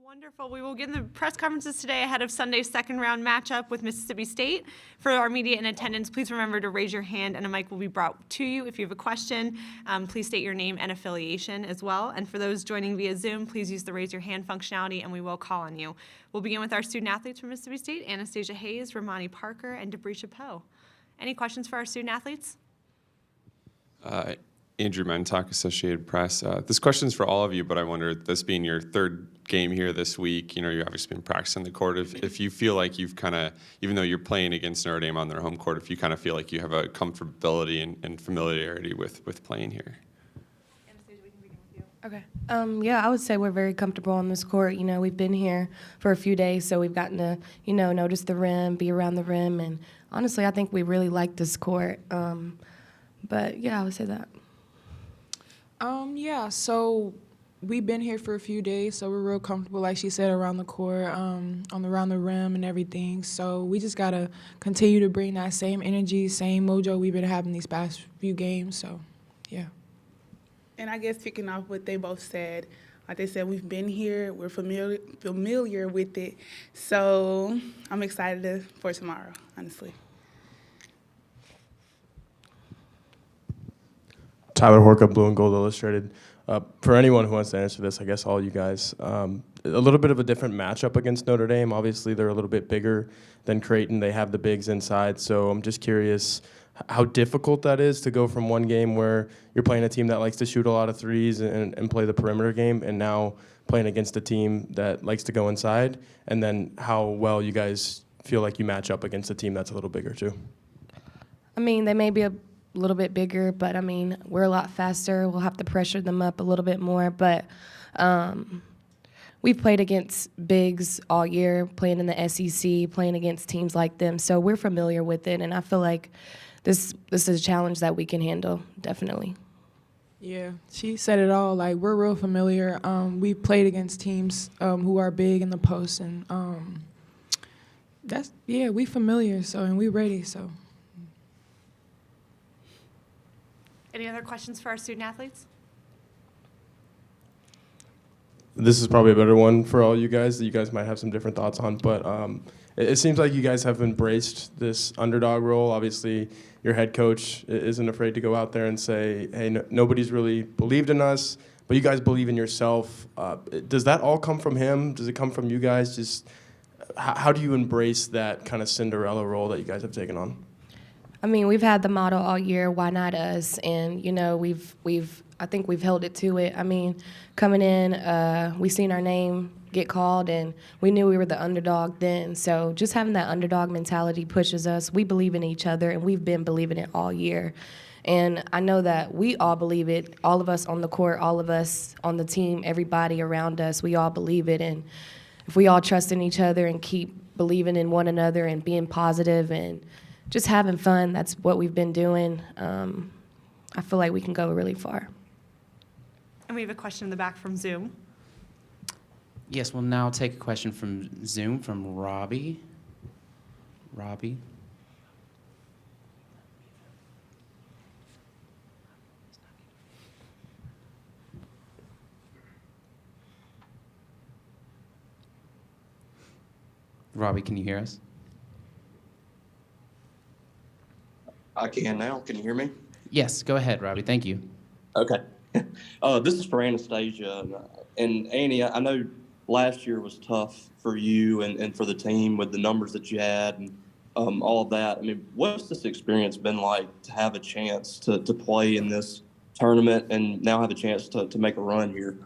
Wonderful. We will begin the press conferences today ahead of Sunday's second round matchup with Mississippi State. For our media in attendance, please remember to raise your hand and a mic will be brought to you. If you have a question, please state your name and affiliation as well. And for those joining via Zoom, please use the raise your hand functionality and we will call on you. We'll begin with our student athletes from Mississippi State, Anastasia Hayes, Romani Parker, and Debrisha Poe. Any questions for our student athletes? Andrew Mentok, Associated Press. This question's for all of you, but I wonder, this being your third game here this week, you've obviously been practicing the court. If you feel like you've kind of, even though you're playing against Notre Dame on their home court, if you kind of feel like you have a comfortability and familiarity with playing here. Anastasia, we can begin with you. Okay. Yeah, I would say we're very comfortable on this court. We've been here for a few days, so we've gotten to, notice the rim, be around the rim, and honestly, I think we really like this court. But yeah, I would say that. Yeah, so we've been here for a few days, so we're real comfortable, like she said, around the court, around the rim and everything. So we just got to continue to bring that same energy, same mojo we've been having these past few games. So, yeah. And I guess picking off what they both said, like they said, we've been here, we're familiar with it. So I'm excited for tomorrow, honestly. Tyler Horka, Blue and Gold Illustrated. For anyone who wants to answer this, I guess all you guys, a little bit of a different matchup against Notre Dame. Obviously, they're a little bit bigger than Creighton. They have the bigs inside, so I'm just curious how difficult that is to go from one game where you're playing a team that likes to shoot a lot of threes and play the perimeter game, and now playing against a team that likes to go inside, and then how well you guys feel like you match up against a team that's a little bigger too. They may be a little bit bigger, but we're a lot faster. We'll have to pressure them up a little bit more, but we've played against bigs all year, playing in the SEC, playing against teams like them, so we're familiar with it, and I feel like this is a challenge that we can handle, definitely. Yeah, she said it all. Like, we're real familiar. We've played against teams who are big in the post, and we familiar, and we ready, so. Any other questions for our student athletes? This is probably a better one for all you guys that you guys might have some different thoughts on, but it seems like you guys have embraced this underdog role. Obviously, your head coach isn't afraid to go out there and say, hey, nobody's really believed in us, but you guys believe in yourself. Does that all come from him? Does it come from you guys? Just how do you embrace that kind of Cinderella role that you guys have taken on? We've had the motto all year, why not us? And, I think we've held it to it. Coming in, we seen our name get called, and we knew we were the underdog then. So just having that underdog mentality pushes us. We believe in each other, and we've been believing it all year. And I know that we all believe it, all of us on the court, all of us on the team, everybody around us, we all believe it. And if we all trust in each other and keep believing in one another and being positive and just having fun, that's what we've been doing. I feel like we can go really far. And we have a question in the back from Zoom. Yes, we'll now take a question from Zoom from Robbie. Robbie. Robbie, can you hear us? I can now. Can you hear me? Yes, go ahead, Robbie. Thank you. Okay. This is for Anastasia. And Annie, I know last year was tough for you and for the team with the numbers that you had and all of that. What's this experience been like to have a chance to play in this tournament and now have a chance to make a run here?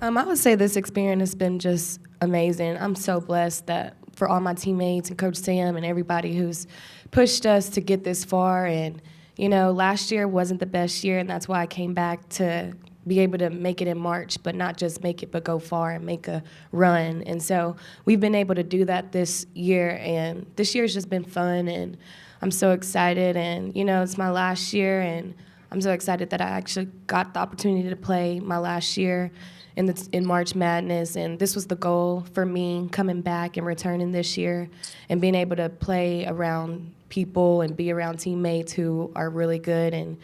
I would say this experience has been just amazing. I'm so blessed that for all my teammates and Coach Sam and everybody who's pushed us to get this far. And, last year wasn't the best year, and that's why I came back to be able to make it in March, but not just make it, but go far and make a run. And so we've been able to do that this year, and this year's just been fun, and I'm so excited. And, it's my last year, and I'm so excited that I actually got the opportunity to play my last year in March Madness, and this was the goal for me, coming back and returning this year and being able to play around people and be around teammates who are really good and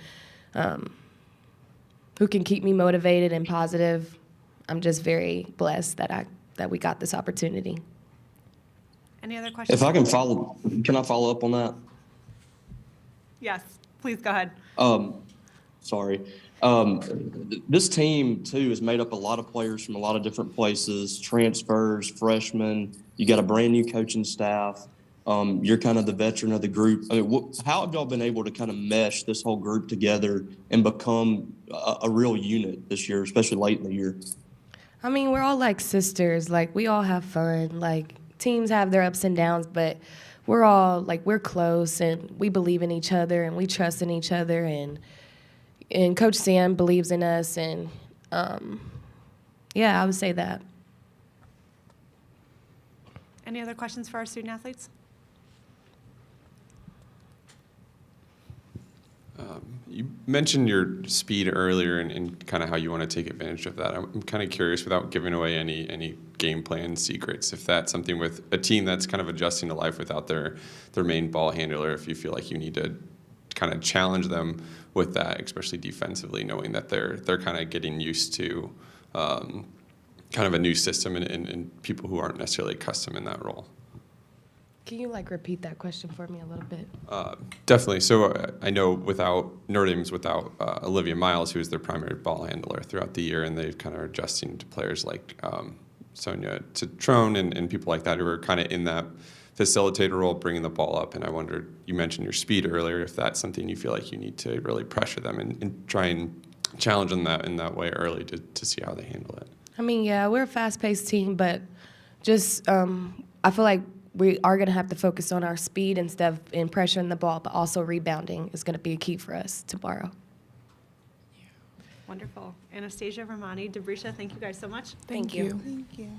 who can keep me motivated and positive. I'm just very blessed that I that we got this opportunity. Any other questions? If I can follow up on that? Yes, please go ahead. Sorry. This team, too, is made up of a lot of players from a lot of different places, transfers, freshmen. You got a brand new coaching staff. You're kind of the veteran of the group. I mean, how have y'all been able to kind of mesh this whole group together and become a real unit this year, especially late in the year? I mean, we're all like sisters. Like, we all have fun. Like, teams have their ups and downs, but we're all, like, we're close, and we believe in each other, and we trust in each other, and Coach Sam believes in us, and, yeah, I would say that. Any other questions for our student athletes? You mentioned your speed earlier and kind of how you want to take advantage of that. I'm kind of curious, without giving away any game plan secrets, if that's something with a team that's kind of adjusting to life without their main ball handler, if you feel like you need to kind of challenge them with that, especially defensively, knowing that they're kind of getting used to kind of a new system and people who aren't necessarily accustomed in that role. Can you, like, repeat that question for me a little bit? Definitely. So I know Notre Dame's without Olivia Miles, who is their primary ball handler throughout the year, and they've kind of adjusting to players like Sonia Citrone and people like that who are kind of in that facilitator role, bringing the ball up. And I wondered, you mentioned your speed earlier, if that's something you feel like you need to really pressure them and try and challenge them in that way early to see how they handle it. I mean, yeah, we're a fast-paced team, but just I feel like we are going to have to focus on our speed instead of in pressuring the ball, but also rebounding is going to be a key for us tomorrow. Wonderful. Anastasia, Romani, Debrisha, thank you guys so much. Thank you. Thank you.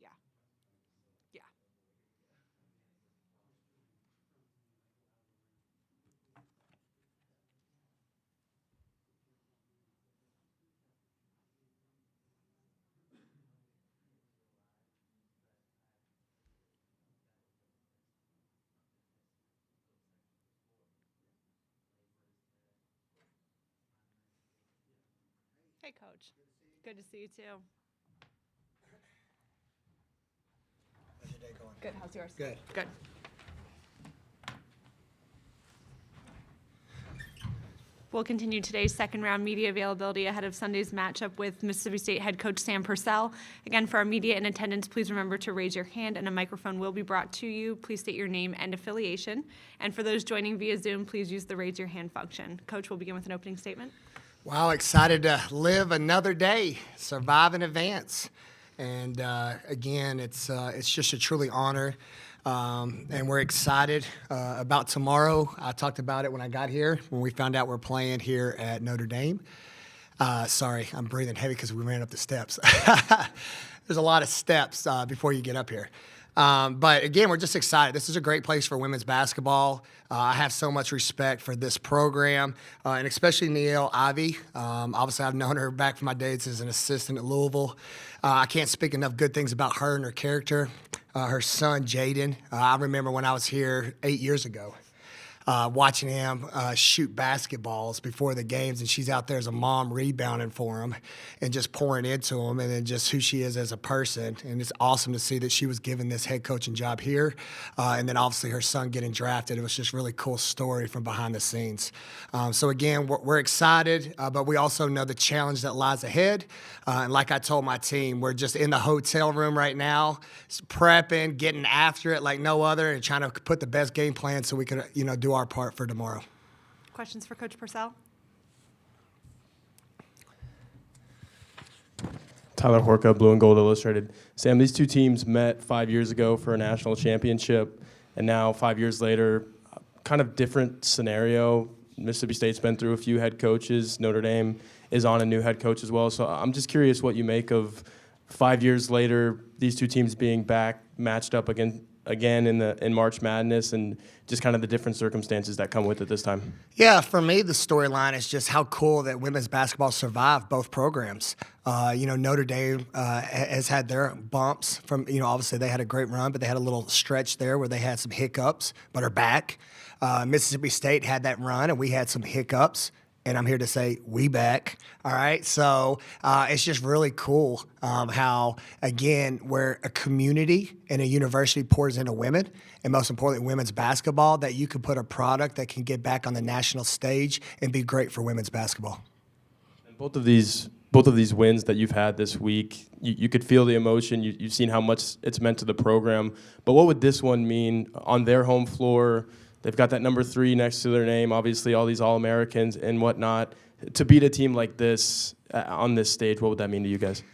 Yeah. Yeah. Hey, Coach. Good to see you too. How's your day going? Good. How's yours? Good. Good. We'll continue today's second round media availability ahead of Sunday's matchup with Mississippi State head coach Sam Purcell. Again, for our media in attendance, please remember to raise your hand and a microphone will be brought to you. Please state your name and affiliation. And for those joining via Zoom, please use the raise your hand function. Coach, we'll begin with an opening statement. Wow, excited to live another day, survive and advance. And again, it's just a truly honor. And we're excited about tomorrow. I talked about it when I got here, when we found out we're playing here at Notre Dame. Sorry, I'm breathing heavy because we ran up the steps. There's a lot of steps before you get up here. But again, we're just excited. This is a great place for women's basketball. I have so much respect for this program, and especially Ncaa Ivy. Obviously, I've known her back from my days as an assistant at Louisville. I can't speak enough good things about her and her character. Her son, Jaden, I remember when I was here 8 years ago. Watching him shoot basketballs before the games, and she's out there as a mom rebounding for him and just pouring into him, and then just who she is as a person. And it's awesome to see that she was given this head coaching job here, and then obviously her son getting drafted. It was just a really cool story from behind the scenes. So again, we're excited, but we also know the challenge that lies ahead. And like I told my team, we're just in the hotel room right now, prepping, getting after it like no other, and trying to put the best game plan so we can, do our part for tomorrow. Questions for Coach Purcell? Tyler Horka, Blue and Gold Illustrated. Sam, these two teams met 5 years ago for a national championship, and now 5 years later, kind of different scenario. Mississippi State's been through a few head coaches. Notre Dame is on a new head coach as well. So I'm just curious what you make of 5 years later, these two teams being back, matched up again in March Madness, and just kind of the different circumstances that come with it this time. Yeah, for me, the storyline is just how cool that women's basketball survived both programs. Notre Dame has had their bumps from, obviously they had a great run, but they had a little stretch there where they had some hiccups, but are back. Mississippi State had that run, and we had some hiccups. And I'm here to say we back, all right? So it's just really cool how, again, where a community and a university pours into women, and most importantly, women's basketball, that you can put a product that can get back on the national stage and be great for women's basketball. And both of these wins that you've had this week, you could feel the emotion. You've seen how much it's meant to the program. But what would this one mean on their home floor? They've got that number 3 next to their name, obviously all these All-Americans and whatnot. To beat a team like this on this stage, what would that mean to you guys?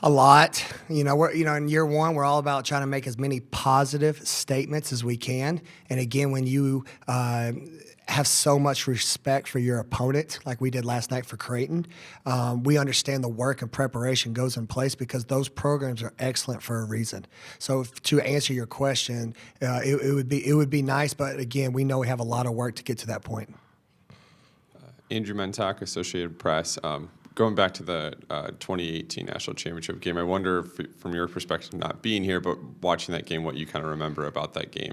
A lot. We're in year one, we're all about trying to make as many positive statements as we can. And again, when you have so much respect for your opponent, like we did last night for Creighton, we understand the work and preparation goes in place because those programs are excellent for a reason. So to answer your question, it would be nice, but again, we know we have a lot of work to get to that point. Andrew Ncaa, Associated Press. Going back to the 2018 National Championship game, I wonder, if, from your perspective, not being here, but watching that game, what you kind of remember about that game.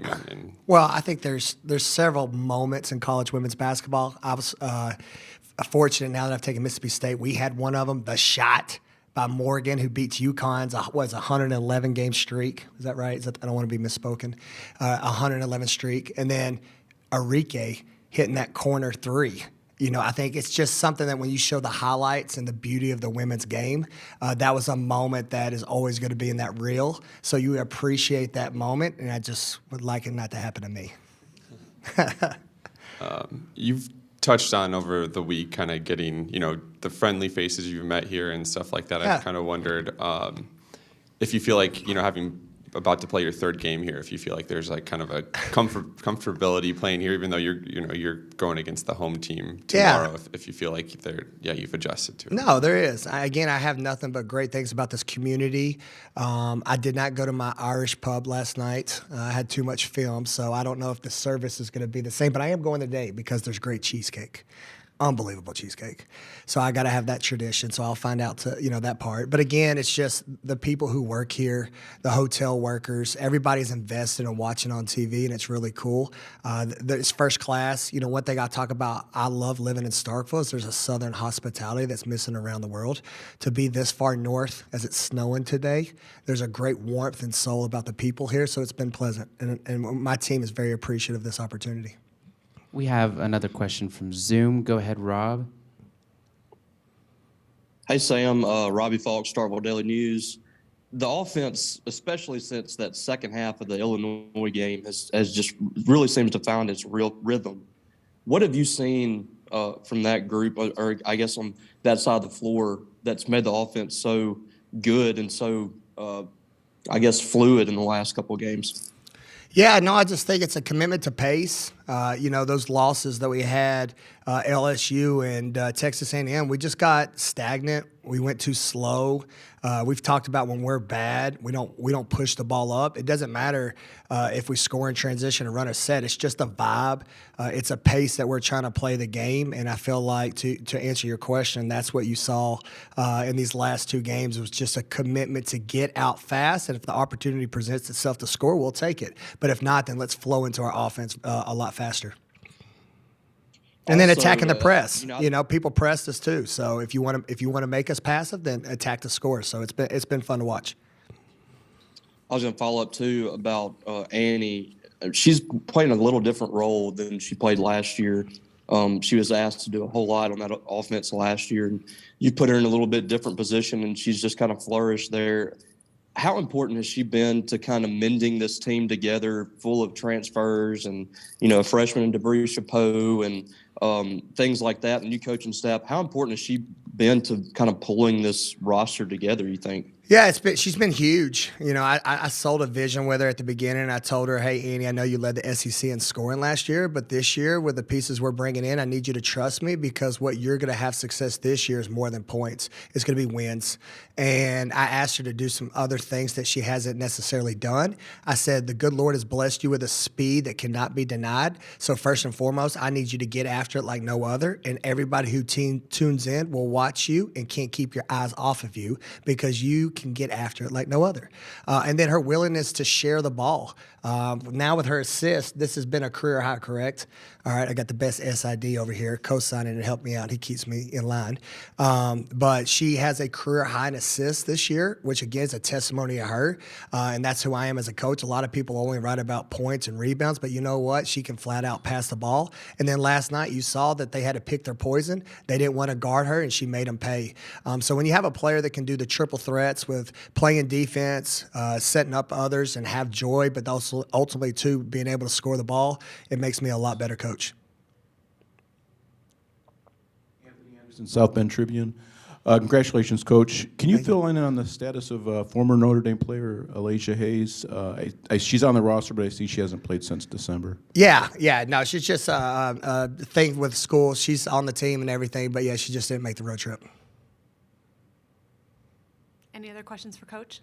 Well, I think there's several moments in college women's basketball. I was fortunate now that I've taken Mississippi State. We had one of them, the shot by Morgan, who beats UConn's 111-game streak. Is that right? I don't want to be misspoken. 111 streak. And then Arike hitting that corner 3. I think it's just something that when you show the highlights and the beauty of the women's game, that was a moment that is always going to be in that reel. So you appreciate that moment, and I just would like it not to happen to me. You've touched on over the week kind of getting, the friendly faces you've met here and stuff like that. Yeah. I've kind of wondered if you feel like, having about to play your third game here, if you feel like there's like kind of a comfortability playing here, even though you're going against the home team tomorrow, if you feel like you've adjusted to it. No, there is. I have nothing but great things about this community. I did not go to my Irish pub last night. I had too much film, so I don't know if the service is going to be the same, but I am going today because there's great cheesecake. Unbelievable cheesecake. So I got to have that tradition. So I'll find out that part. But again, it's just the people who work here, the hotel workers, everybody's invested in watching on TV, and it's really cool. It's first class. One thing I talk about, I love living in Starkville is there's a Southern hospitality that's missing around the world. To be this far north as it's snowing today, there's a great warmth and soul about the people here. So it's been pleasant. And my team is very appreciative of this opportunity. We have another question from Zoom. Go ahead, Rob. Hey, Sam. Robbie Falk, Starkville Daily News. The offense, especially since that second half of the Illinois game, has just really seems to find its real rhythm. What have you seen from that group, or I guess on that side of the floor, that's made the offense so good and so, fluid in the last couple of games? Yeah, no, I just think it's a commitment to pace. Those losses that we had, LSU and Texas A&M, we just got stagnant. We went too slow. We've talked about when we're bad, we don't push the ball up. It doesn't matter if we score in transition or run a set. It's just a vibe. It's a pace that we're trying to play the game. And I feel like to answer your question, that's what you saw in these last two games. It was just a commitment to get out fast. And if the opportunity presents itself to score, we'll take it. But if not, then let's flow into our offense a lot faster. And then attacking the press. People pressed us too. So if you want to make us passive, then attack the score. So it's been fun to watch. I was going to follow up too about Annie. She's playing a little different role than she played last year. She was asked to do a whole lot on that offense last year, and you put her in a little bit different position, and she's just kind of flourished there. How important has she been to kind of mending this team together, full of transfers and, a freshman in Debris Chapeau and things like that, and new coaching staff? How important has she been to kind of pulling this roster together, you think? Yeah, she's been huge. I sold a vision with her at the beginning. I told her, hey, Annie, I know you led the SEC in scoring last year, but this year with the pieces we're bringing in, I need you to trust me because what you're going to have success this year is more than points. It's going to be wins. And I asked her to do some other things that she hasn't necessarily done. I said, the good Lord has blessed you with a speed that cannot be denied. So first and foremost, I need you to get after it like no other. And everybody who tunes in will watch you and can't keep your eyes off of you because you can get after it like no other. And then her willingness to share the ball. Now with her assist, this has been a career high, correct? All right, I got the best SID over here, co-signing to help me out. He keeps me in line. But she has a career high in assists this year, which again is a testimony of her. And that's who I am as a coach. A lot of people only write about points and rebounds, but you know what? She can flat out pass the ball. And then last night you saw that they had to pick their poison. They didn't want to guard her, and she made them pay. So when you have a player that can do the triple threats with playing defense, setting up others, and have joy, but also ultimately too being able to score the ball, it makes me a lot better coach. Anthony Anderson, South Bend Tribune. Congratulations, Coach. Can you fill in on the status of former Notre Dame player Alicia Hayes? She's on the roster, but I see she hasn't played since December. Yeah. No, she's just a thing with school. She's on the team and everything, but yeah, she just didn't make the road trip. Any other questions for Coach?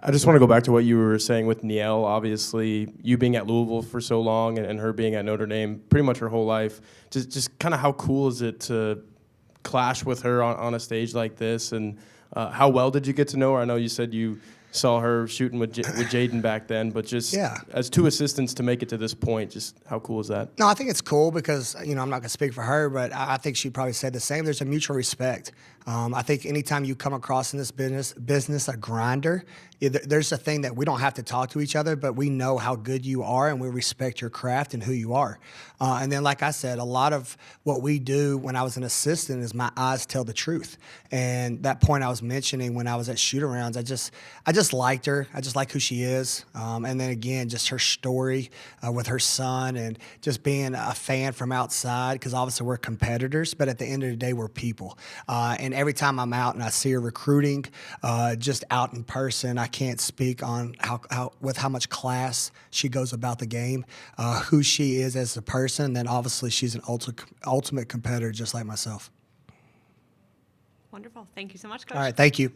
I just want to go back to what you were saying with Ncaa. Obviously, you being at Louisville for so long and her being at Notre Dame pretty much her whole life. Just kind of how cool is it to clash with her on a stage like this? And how well did you get to know her? I know you said you saw her shooting with Jaden back then, but just as two assistants to make it to this point, just how cool is that? No, I think it's cool because, I'm not going to speak for her, but I think she'd probably say the same. There's a mutual respect. I think anytime you come across in this business a grinder, there's a thing that we don't have to talk to each other, but we know how good you are and we respect your craft and who you are. And then, like I said, a lot of what we do when I was an assistant is my eyes tell the truth. And that point I was mentioning when I was at shoot-arounds, I just liked her. I just like who she is. And then again, just her story with her son and just being a fan from outside, because obviously we're competitors, but at the end of the day, we're people. And And every time I'm out and I see her recruiting, just out in person, I can't speak on how much class she goes about the game, who she is as a person. And then obviously she's an ultimate competitor just like myself. Wonderful. Thank you so much, Coach. All right, thank you.